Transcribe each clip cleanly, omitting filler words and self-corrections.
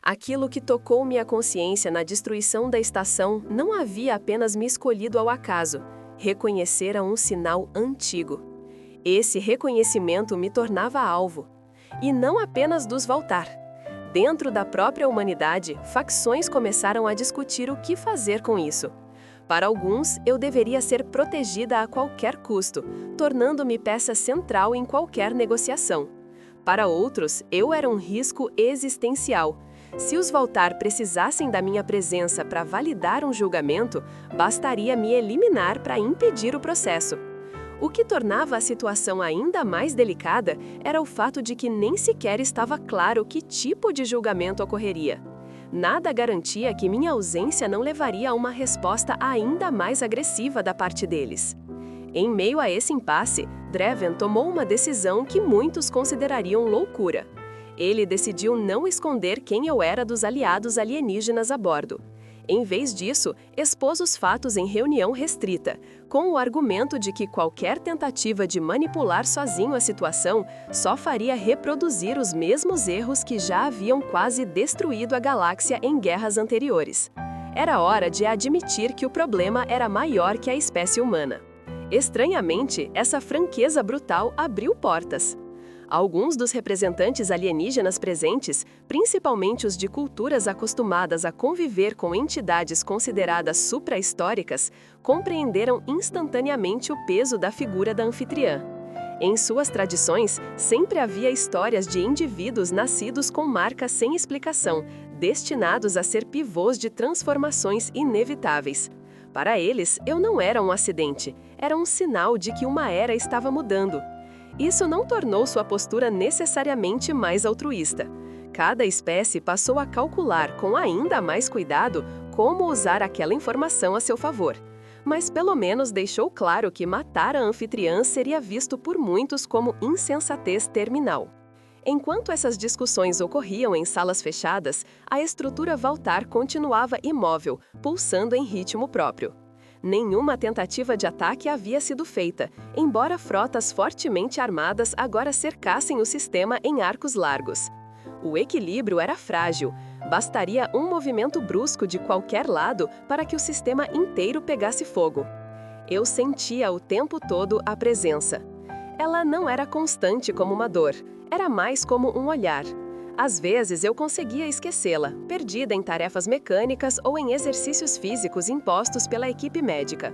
Aquilo que tocou minha consciência na destruição da estação não havia apenas me escolhido ao acaso, reconhecera um sinal antigo. Esse reconhecimento me tornava alvo. E não apenas dos Valtar. Dentro da própria humanidade, facções começaram a discutir o que fazer com isso. Para alguns, eu deveria ser protegida a qualquer custo, tornando-me peça central em qualquer negociação. Para outros, eu era um risco existencial. Se os Valtar precisassem da minha presença para validar um julgamento, bastaria me eliminar para impedir o processo. O que tornava a situação ainda mais delicada era o fato de que nem sequer estava claro que tipo de julgamento ocorreria. Nada garantia que minha ausência não levaria a uma resposta ainda mais agressiva da parte deles. Em meio a esse impasse, Dreven tomou uma decisão que muitos considerariam loucura. Ele decidiu não esconder quem eu era dos aliados alienígenas a bordo. Em vez disso, expôs os fatos em reunião restrita, com o argumento de que qualquer tentativa de manipular sozinho a situação só faria reproduzir os mesmos erros que já haviam quase destruído a galáxia em guerras anteriores. Era hora de admitir que o problema era maior que a espécie humana. Estranhamente, essa franqueza brutal abriu portas. Alguns dos representantes alienígenas presentes, principalmente os de culturas acostumadas a conviver com entidades consideradas supra-históricas, compreenderam instantaneamente o peso da figura da anfitriã. Em suas tradições, sempre havia histórias de indivíduos nascidos com marcas sem explicação, destinados a ser pivôs de transformações inevitáveis. Para eles, eu não era um acidente, era um sinal de que uma era estava mudando. Isso não tornou sua postura necessariamente mais altruísta. Cada espécie passou a calcular com ainda mais cuidado como usar aquela informação a seu favor. Mas pelo menos deixou claro que matar a anfitriã seria visto por muitos como insensatez terminal. Enquanto essas discussões ocorriam em salas fechadas, a estrutura Valtar continuava imóvel, pulsando em ritmo próprio. Nenhuma tentativa de ataque havia sido feita, embora frotas fortemente armadas agora cercassem o sistema em arcos largos. O equilíbrio era frágil, bastaria um movimento brusco de qualquer lado para que o sistema inteiro pegasse fogo. Eu sentia o tempo todo a presença. Ela não era constante como uma dor, era mais como um olhar. Às vezes eu conseguia esquecê-la, perdida em tarefas mecânicas ou em exercícios físicos impostos pela equipe médica.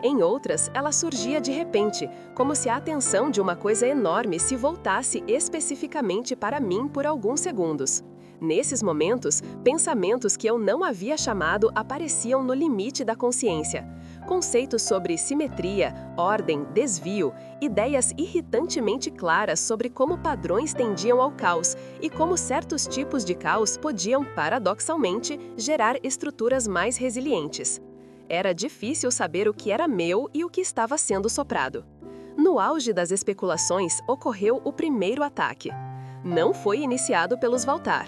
Em outras, ela surgia de repente, como se a atenção de uma coisa enorme se voltasse especificamente para mim por alguns segundos. Nesses momentos, pensamentos que eu não havia chamado apareciam no limite da consciência. Conceitos sobre simetria, ordem, desvio, ideias irritantemente claras sobre como padrões tendiam ao caos e como certos tipos de caos podiam, paradoxalmente, gerar estruturas mais resilientes. Era difícil saber o que era meu e o que estava sendo soprado. No auge das especulações, ocorreu o primeiro ataque. Não foi iniciado pelos Valtar.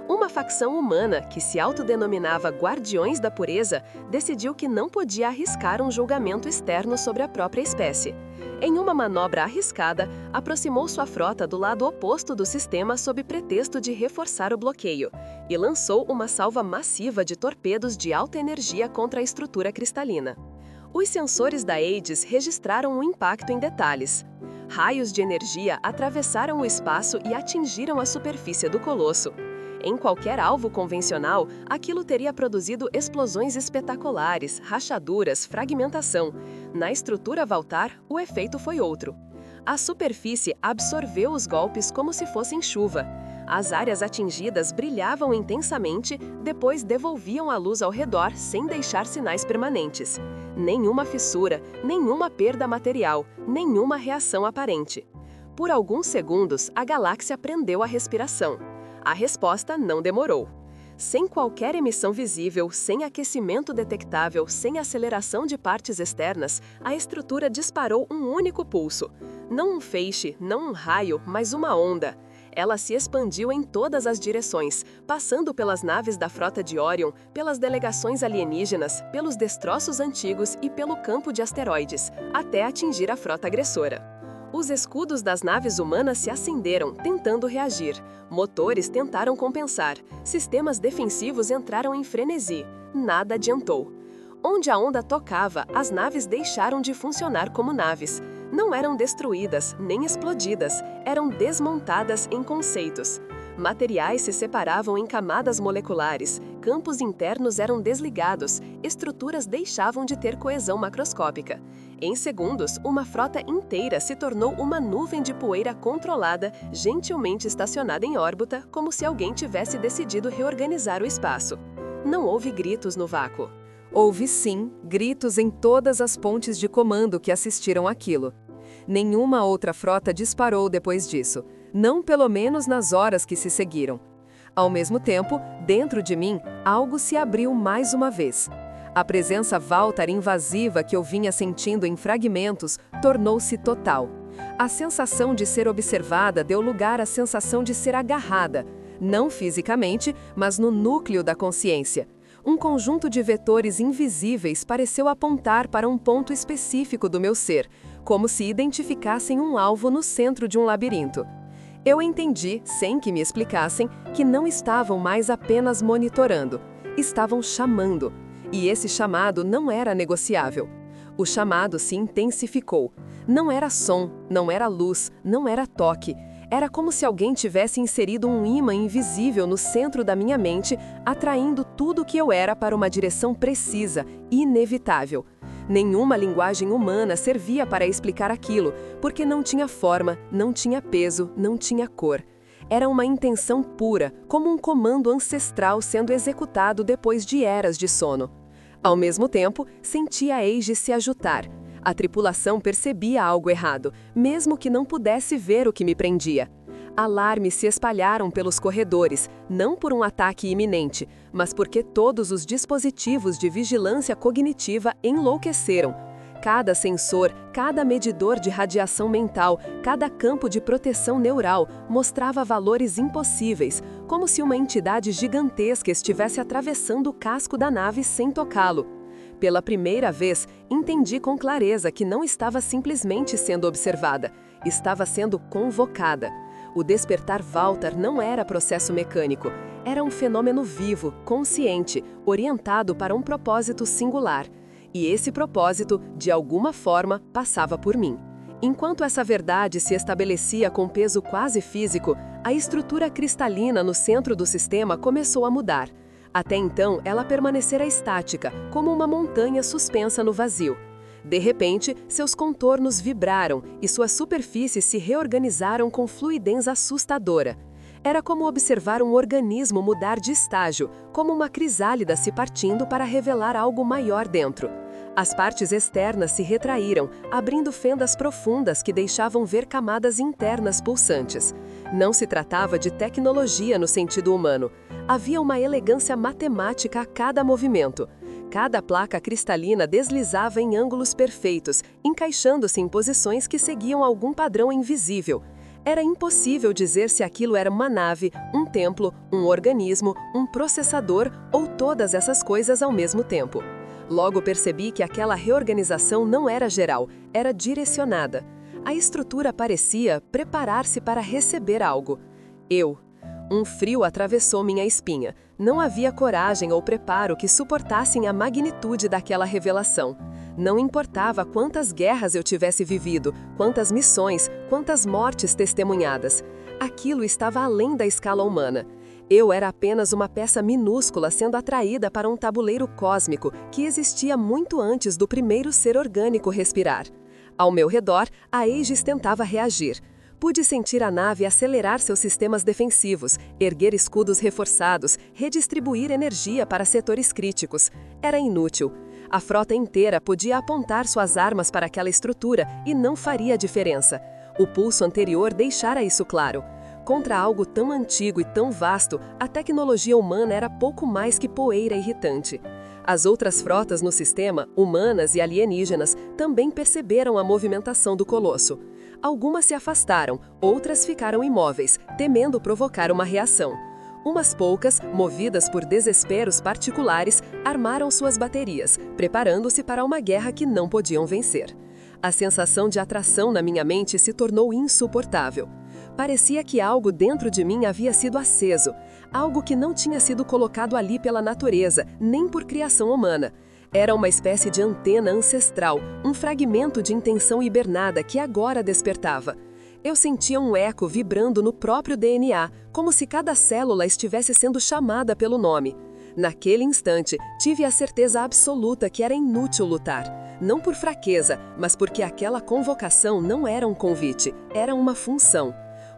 Uma facção humana, que se autodenominava Guardiões da Pureza, decidiu que não podia arriscar um julgamento externo sobre a própria espécie. Em uma manobra arriscada, aproximou sua frota do lado oposto do sistema sob pretexto de reforçar o bloqueio, e lançou uma salva massiva de torpedos de alta energia contra a estrutura cristalina. Os sensores da Aegis registraram o impacto em detalhes. Raios de energia atravessaram o espaço e atingiram a superfície do colosso. Em qualquer alvo convencional, aquilo teria produzido explosões espetaculares, rachaduras, fragmentação. Na estrutura Valtar, o efeito foi outro. A superfície absorveu os golpes como se fossem chuva. As áreas atingidas brilhavam intensamente, depois devolviam a luz ao redor sem deixar sinais permanentes. Nenhuma fissura, nenhuma perda material, nenhuma reação aparente. Por alguns segundos, a galáxia prendeu a respiração. A resposta não demorou. Sem qualquer emissão visível, sem aquecimento detectável, sem aceleração de partes externas, a estrutura disparou um único pulso. Não um feixe, não um raio, mas uma onda. Ela se expandiu em todas as direções, passando pelas naves da frota de Orion, pelas delegações alienígenas, pelos destroços antigos e pelo campo de asteroides, até atingir a frota agressora. Os escudos das naves humanas se acenderam, tentando reagir. Motores tentaram compensar. Sistemas defensivos entraram em frenesi. Nada adiantou. Onde a onda tocava, as naves deixaram de funcionar como naves. Não eram destruídas, nem explodidas, eram desmontadas em conceitos. Materiais se separavam em camadas moleculares, campos internos eram desligados, estruturas deixavam de ter coesão macroscópica. Em segundos, uma frota inteira se tornou uma nuvem de poeira controlada, gentilmente estacionada em órbita, como se alguém tivesse decidido reorganizar o espaço. Não houve gritos no vácuo. Houve sim gritos em todas as pontes de comando que assistiram àquilo. Nenhuma outra frota disparou depois disso, não pelo menos nas horas que se seguiram. Ao mesmo tempo, dentro de mim, algo se abriu mais uma vez. A presença Valtar invasiva que eu vinha sentindo em fragmentos tornou-se total. A sensação de ser observada deu lugar à sensação de ser agarrada, não fisicamente, mas no núcleo da consciência. Um conjunto de vetores invisíveis pareceu apontar para um ponto específico do meu ser, como se identificassem um alvo no centro de um labirinto. Eu entendi, sem que me explicassem, que não estavam mais apenas monitorando, estavam chamando. E esse chamado não era negociável. O chamado se intensificou. Não era som, não era luz, não era toque. Era como se alguém tivesse inserido um ímã invisível no centro da minha mente, atraindo tudo o que eu era para uma direção precisa, inevitável. Nenhuma linguagem humana servia para explicar aquilo, porque não tinha forma, não tinha peso, não tinha cor. Era uma intenção pura, como um comando ancestral sendo executado depois de eras de sono. Ao mesmo tempo, sentia a Aegis se agitar. A tripulação percebia algo errado, mesmo que não pudesse ver o que me prendia. Alarmes se espalharam pelos corredores, não por um ataque iminente, mas porque todos os dispositivos de vigilância cognitiva enlouqueceram. Cada sensor, cada medidor de radiação mental, cada campo de proteção neural mostrava valores impossíveis, como se uma entidade gigantesca estivesse atravessando o casco da nave sem tocá-lo. Pela primeira vez, entendi com clareza que não estava simplesmente sendo observada, estava sendo convocada. O despertar Valtar não era processo mecânico, era um fenômeno vivo, consciente, orientado para um propósito singular. E esse propósito, de alguma forma, passava por mim. Enquanto essa verdade se estabelecia com peso quase físico, a estrutura cristalina no centro do sistema começou a mudar. Até então, ela permanecera estática, como uma montanha suspensa no vazio. De repente, seus contornos vibraram e suas superfícies se reorganizaram com fluidez assustadora. Era como observar um organismo mudar de estágio, como uma crisálida se partindo para revelar algo maior dentro. As partes externas se retraíram, abrindo fendas profundas que deixavam ver camadas internas pulsantes. Não se tratava de tecnologia no sentido humano. Havia uma elegância matemática a cada movimento. Cada placa cristalina deslizava em ângulos perfeitos, encaixando-se em posições que seguiam algum padrão invisível. Era impossível dizer se aquilo era uma nave, um templo, um organismo, um processador ou todas essas coisas ao mesmo tempo. Logo percebi que aquela reorganização não era geral, era direcionada. A estrutura parecia preparar-se para receber algo. Um frio atravessou minha espinha. Não havia coragem ou preparo que suportassem a magnitude daquela revelação. Não importava quantas guerras eu tivesse vivido, quantas missões, quantas mortes testemunhadas. Aquilo estava além da escala humana. Eu era apenas uma peça minúscula sendo atraída para um tabuleiro cósmico que existia muito antes do primeiro ser orgânico respirar. Ao meu redor, a Aegis tentava reagir. Pude sentir a nave acelerar seus sistemas defensivos, erguer escudos reforçados, redistribuir energia para setores críticos. Era inútil. A frota inteira podia apontar suas armas para aquela estrutura e não faria diferença. O pulso anterior deixara isso claro. Contra algo tão antigo e tão vasto, a tecnologia humana era pouco mais que poeira irritante. As outras frotas no sistema, humanas e alienígenas, também perceberam a movimentação do colosso. Algumas se afastaram, outras ficaram imóveis, temendo provocar uma reação. Umas poucas, movidas por desesperos particulares, armaram suas baterias, preparando-se para uma guerra que não podiam vencer. A sensação de atração na minha mente se tornou insuportável. Parecia que algo dentro de mim havia sido aceso, algo que não tinha sido colocado ali pela natureza, nem por criação humana. Era uma espécie de antena ancestral, um fragmento de intenção hibernada que agora despertava. Eu sentia um eco vibrando no próprio DNA, como se cada célula estivesse sendo chamada pelo nome. Naquele instante, tive a certeza absoluta que era inútil lutar. Não por fraqueza, mas porque aquela convocação não era um convite, era uma função.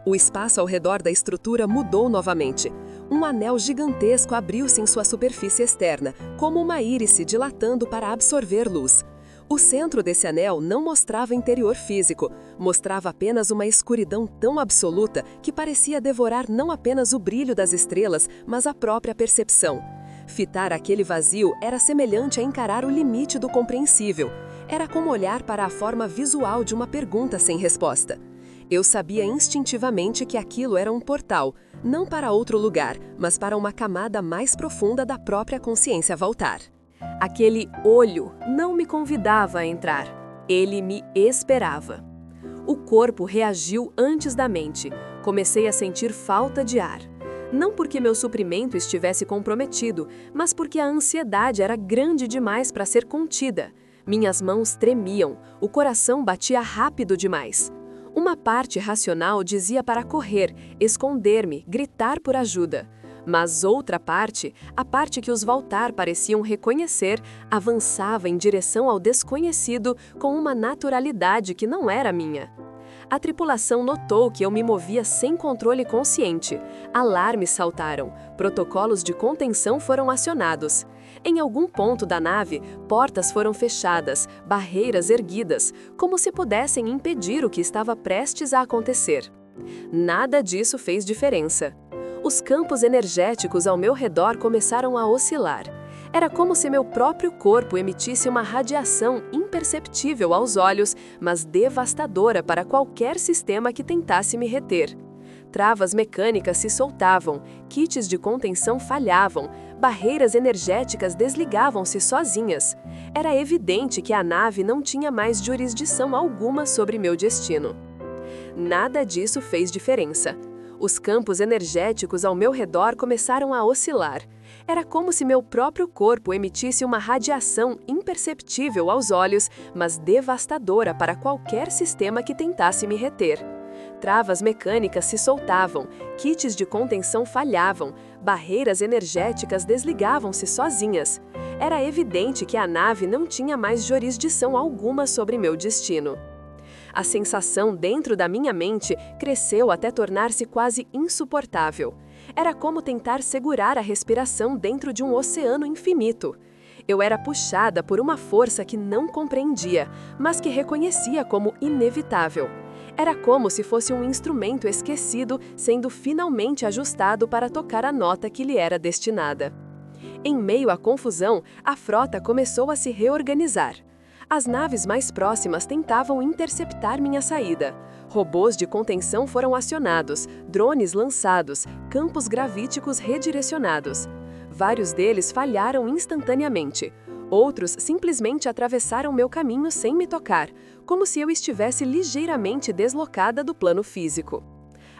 O espaço ao redor da estrutura mudou novamente. Um anel gigantesco abriu-se em sua superfície externa, como uma íris se dilatando para absorver luz. O centro desse anel não mostrava interior físico, mostrava apenas uma escuridão tão absoluta que parecia devorar não apenas o brilho das estrelas, mas a própria percepção. Fitar aquele vazio era semelhante a encarar o limite do compreensível. Era como olhar para a forma visual de uma pergunta sem resposta. Eu sabia instintivamente que aquilo era um portal, não para outro lugar, mas para uma camada mais profunda da própria consciência voltar. Aquele olho não me convidava a entrar, ele me esperava. O corpo reagiu antes da mente, comecei a sentir falta de ar. Não porque meu suprimento estivesse comprometido, mas porque a ansiedade era grande demais para ser contida. Minhas mãos tremiam, o coração batia rápido demais. Uma parte racional dizia para correr, esconder-me, gritar por ajuda. Mas outra parte, a parte que os Valtar pareciam reconhecer, avançava em direção ao desconhecido com uma naturalidade que não era minha. A tripulação notou que eu me movia sem controle consciente. Alarmes saltaram, protocolos de contenção foram acionados. Em algum ponto da nave, portas foram fechadas, barreiras erguidas, como se pudessem impedir o que estava prestes a acontecer. Nada disso fez diferença. Os campos energéticos ao meu redor começaram a oscilar. Era como se meu próprio corpo emitisse uma radiação imperceptível aos olhos, mas devastadora para qualquer sistema que tentasse me reter. Travas mecânicas se soltavam, kits de contenção falhavam, barreiras energéticas desligavam-se sozinhas. Era evidente que a nave não tinha mais jurisdição alguma sobre meu destino. Nada disso fez diferença. Os campos energéticos ao meu redor começaram a oscilar. Era como se meu próprio corpo emitisse uma radiação imperceptível aos olhos, mas devastadora para qualquer sistema que tentasse me reter. Travas mecânicas se soltavam, kits de contenção falhavam, barreiras energéticas desligavam-se sozinhas. Era evidente que a nave não tinha mais jurisdição alguma sobre meu destino. A sensação dentro da minha mente cresceu até tornar-se quase insuportável. Era como tentar segurar a respiração dentro de um oceano infinito. Eu era puxada por uma força que não compreendia, mas que reconhecia como inevitável. Era como se fosse um instrumento esquecido sendo finalmente ajustado para tocar a nota que lhe era destinada. Em meio à confusão, a frota começou a se reorganizar. As naves mais próximas tentavam interceptar minha saída. Robôs de contenção foram acionados, drones lançados, campos gravíticos redirecionados. Vários deles falharam instantaneamente. Outros simplesmente atravessaram meu caminho sem me tocar, como se eu estivesse ligeiramente deslocada do plano físico.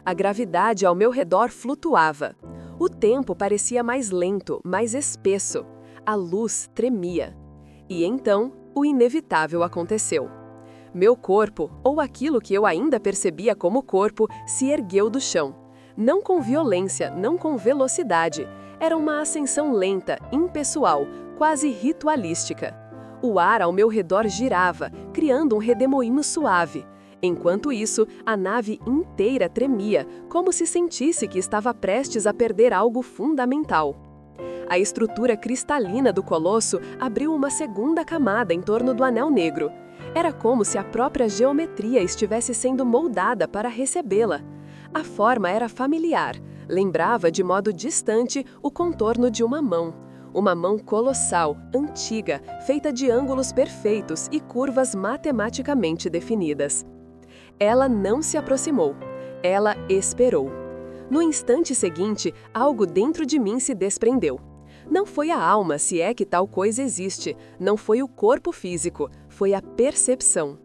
A gravidade ao meu redor flutuava. O tempo parecia mais lento, mais espesso. A luz tremia. E então, o inevitável aconteceu. Meu corpo, ou aquilo que eu ainda percebia como corpo, se ergueu do chão. Não com violência, não com velocidade. Era uma ascensão lenta, impessoal, quase ritualística. O ar ao meu redor girava, criando um redemoinho suave. Enquanto isso, a nave inteira tremia, como se sentisse que estava prestes a perder algo fundamental. A estrutura cristalina do colosso abriu uma segunda camada em torno do anel negro. Era como se a própria geometria estivesse sendo moldada para recebê-la. A forma era familiar, lembrava de modo distante o contorno de uma mão. Uma mão colossal, antiga, feita de ângulos perfeitos e curvas matematicamente definidas. Ela não se aproximou. Ela esperou. No instante seguinte, algo dentro de mim se desprendeu. Não foi a alma, se é que tal coisa existe, não foi o corpo físico, foi a percepção.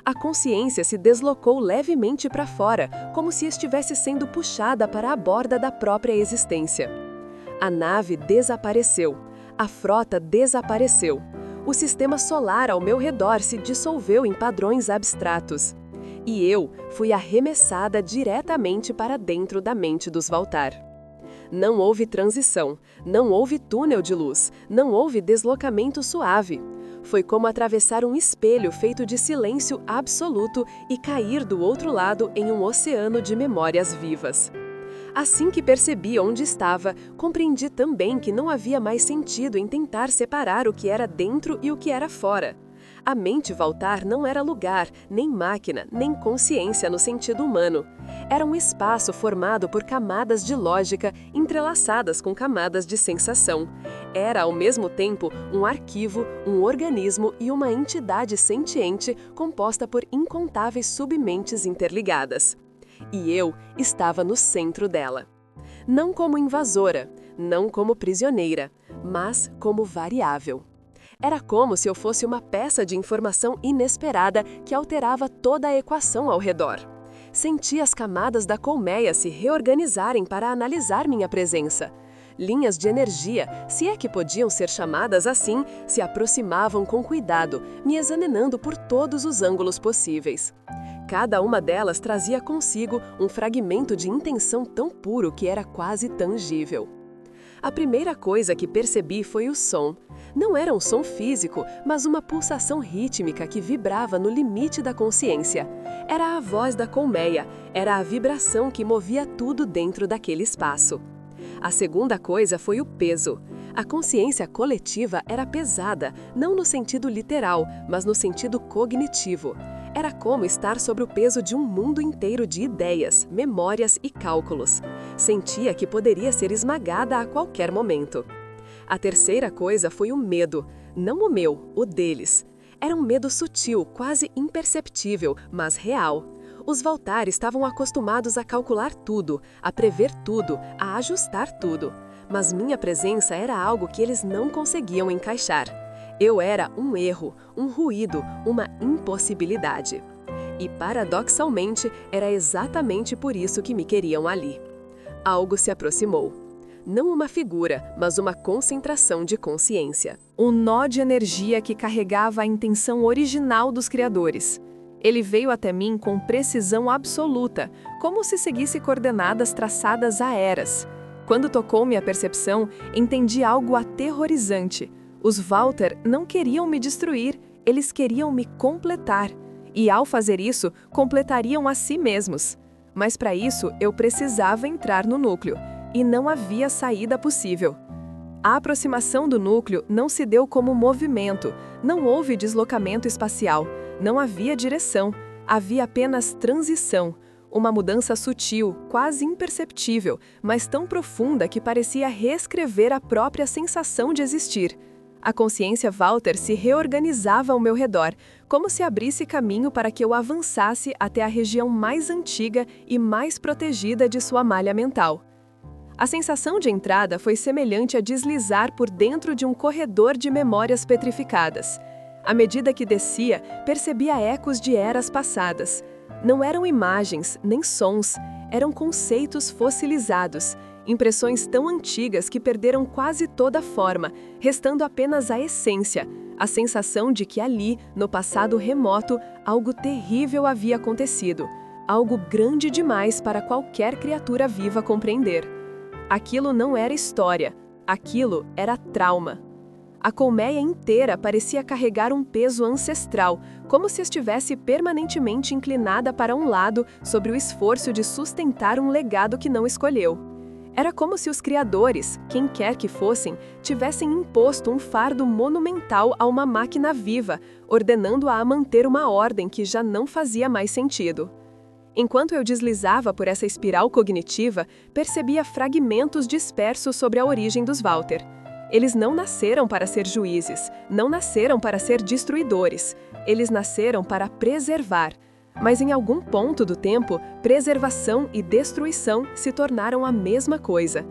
A consciência se deslocou levemente para fora, como se estivesse sendo puxada para a borda da própria existência. A nave desapareceu. A frota desapareceu. O sistema solar ao meu redor se dissolveu em padrões abstratos. E eu fui arremessada diretamente para dentro da mente dos Valtar. Não houve transição, não houve túnel de luz, não houve deslocamento suave. Foi como atravessar um espelho feito de silêncio absoluto e cair do outro lado em um oceano de memórias vivas. Assim que percebi onde estava, compreendi também que não havia mais sentido em tentar separar o que era dentro e o que era fora. A mente Valtar não era lugar, nem máquina, nem consciência no sentido humano. Era um espaço formado por camadas de lógica entrelaçadas com camadas de sensação. Era, ao mesmo tempo, um arquivo, um organismo e uma entidade sentiente composta por incontáveis submentes interligadas. E eu estava no centro dela. Não como invasora, não como prisioneira, mas como variável. Era como se eu fosse uma peça de informação inesperada que alterava toda a equação ao redor. Senti as camadas da colmeia se reorganizarem para analisar minha presença. Linhas de energia, se é que podiam ser chamadas assim, se aproximavam com cuidado, me examinando por todos os ângulos possíveis. Cada uma delas trazia consigo um fragmento de intenção tão puro que era quase tangível. A primeira coisa que percebi foi o som. Não era um som físico, mas uma pulsação rítmica que vibrava no limite da consciência. Era a voz da colmeia, era a vibração que movia tudo dentro daquele espaço. A segunda coisa foi o peso. A consciência coletiva era pesada, não no sentido literal, mas no sentido cognitivo. Era como estar sob o peso de um mundo inteiro de ideias, memórias e cálculos. Sentia que poderia ser esmagada a qualquer momento. A terceira coisa foi o medo. Não o meu, o deles. Era um medo sutil, quase imperceptível, mas real. Os Valtar estavam acostumados a calcular tudo, a prever tudo, a ajustar tudo. Mas minha presença era algo que eles não conseguiam encaixar. Eu era um erro, um ruído, uma impossibilidade. E, paradoxalmente, era exatamente por isso que me queriam ali. Algo se aproximou. Não uma figura, mas uma concentração de consciência. Um nó de energia que carregava a intenção original dos criadores. Ele veio até mim com precisão absoluta, como se seguisse coordenadas traçadas a eras. Quando tocou minha percepção, entendi algo aterrorizante. Os Valtar não queriam me destruir, eles queriam me completar. E ao fazer isso, completariam a si mesmos. Mas para isso, eu precisava entrar no núcleo. E não havia saída possível. A aproximação do núcleo não se deu como movimento, não houve deslocamento espacial, não havia direção, havia apenas transição, uma mudança sutil, quase imperceptível, mas tão profunda que parecia reescrever a própria sensação de existir. A consciência Valtar se reorganizava ao meu redor, como se abrisse caminho para que eu avançasse até a região mais antiga e mais protegida de sua malha mental. A sensação de entrada foi semelhante a deslizar por dentro de um corredor de memórias petrificadas. À medida que descia, percebia ecos de eras passadas. Não eram imagens, nem sons, eram conceitos fossilizados, impressões tão antigas que perderam quase toda a forma, restando apenas a essência, a sensação de que ali, no passado remoto, algo terrível havia acontecido, algo grande demais para qualquer criatura viva compreender. Aquilo não era história, aquilo era trauma. A colmeia inteira parecia carregar um peso ancestral, como se estivesse permanentemente inclinada para um lado sobre o esforço de sustentar um legado que não escolheu. Era como se os criadores, quem quer que fossem, tivessem imposto um fardo monumental a uma máquina viva, ordenando-a a manter uma ordem que já não fazia mais sentido. Enquanto eu deslizava por essa espiral cognitiva, percebia fragmentos dispersos sobre a origem dos Valtar. Eles não nasceram para ser juízes, não nasceram para ser destruidores. Eles nasceram para preservar. Mas em algum ponto do tempo, preservação e destruição se tornaram a mesma coisa.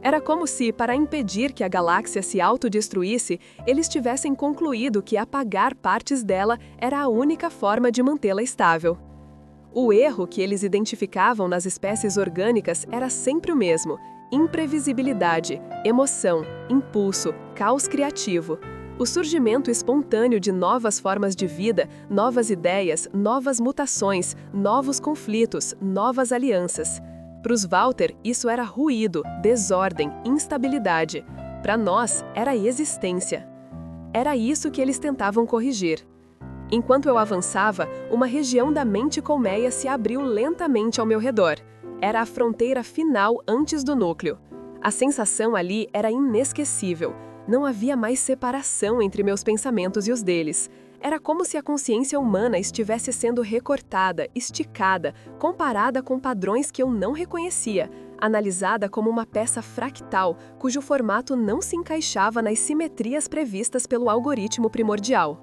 Era como se, para impedir que a galáxia se autodestruísse, eles tivessem concluído que apagar partes dela era a única forma de mantê-la estável. O erro que eles identificavam nas espécies orgânicas era sempre o mesmo: imprevisibilidade, emoção, impulso, caos criativo. O surgimento espontâneo de novas formas de vida, novas ideias, novas mutações, novos conflitos, novas alianças. Para os Walter, isso era ruído, desordem, instabilidade. Para nós, era existência. Era isso que eles tentavam corrigir. Enquanto eu avançava, uma região da mente colmeia se abriu lentamente ao meu redor. Era a fronteira final antes do núcleo. A sensação ali era inesquecível. Não havia mais separação entre meus pensamentos e os deles. Era como se a consciência humana estivesse sendo recortada, esticada, comparada com padrões que eu não reconhecia, analisada como uma peça fractal, cujo formato não se encaixava nas simetrias previstas pelo algoritmo primordial.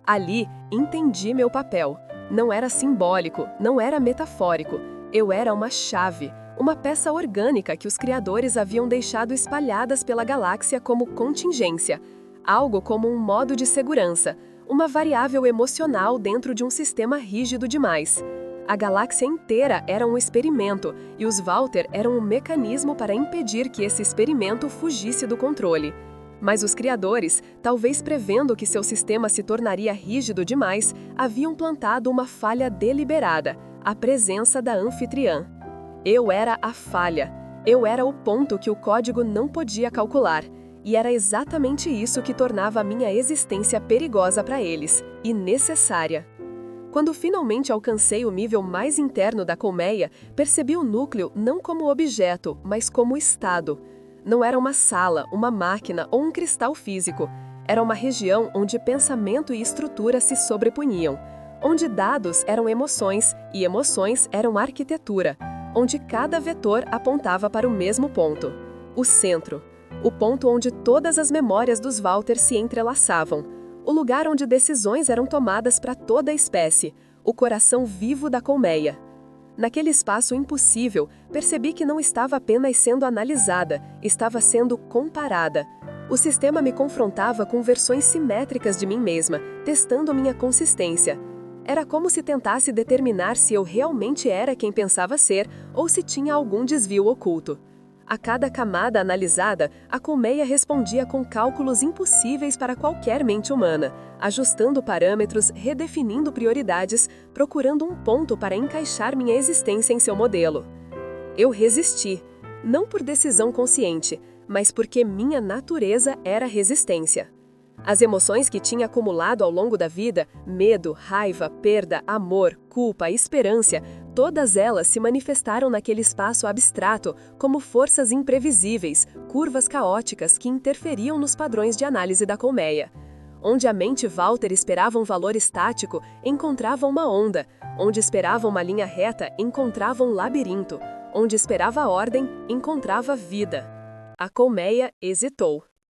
Ali, entendi meu papel. Não era simbólico, não era metafórico. Eu era uma chave, uma peça orgânica que os criadores haviam deixado espalhadas pela galáxia como contingência, algo como um modo de segurança, uma variável emocional dentro de um sistema rígido demais. A galáxia inteira era um experimento, e os Walter eram um mecanismo para impedir que esse experimento fugisse do controle. Mas os criadores, talvez prevendo que seu sistema se tornaria rígido demais, haviam plantado uma falha deliberada: a presença da anfitriã. Eu era a falha. Eu era o ponto que o código não podia calcular. E era exatamente isso que tornava a minha existência perigosa para eles, e necessária. Quando finalmente alcancei o nível mais interno da colmeia, percebi o núcleo não como objeto, mas como estado. Não era uma sala, uma máquina ou um cristal físico. Era uma região onde pensamento e estrutura se sobrepunham, onde dados eram emoções e emoções eram arquitetura, onde cada vetor apontava para o mesmo ponto: o centro, o ponto onde todas as memórias dos Walter se entrelaçavam, o lugar onde decisões eram tomadas para toda a espécie, o coração vivo da colmeia. Naquele espaço impossível, percebi que não estava apenas sendo analisada, estava sendo comparada. O sistema me confrontava com versões simétricas de mim mesma, testando minha consistência. Era como se tentasse determinar se eu realmente era quem pensava ser ou se tinha algum desvio oculto. A cada camada analisada, a colmeia respondia com cálculos impossíveis para qualquer mente humana, ajustando parâmetros, redefinindo prioridades, procurando um ponto para encaixar minha existência em seu modelo. Eu resisti, não por decisão consciente, mas porque minha natureza era resistência. As emoções que tinha acumulado ao longo da vida, medo, raiva, perda, amor, culpa, esperança, todas elas se manifestaram naquele espaço abstrato como forças imprevisíveis, curvas caóticas que interferiam nos padrões de análise da colmeia. Onde a mente Walter esperava um valor estático, encontrava uma onda. Onde esperava uma linha reta, encontrava um labirinto. Onde esperava ordem, encontrava vida. A colmeia hesitou.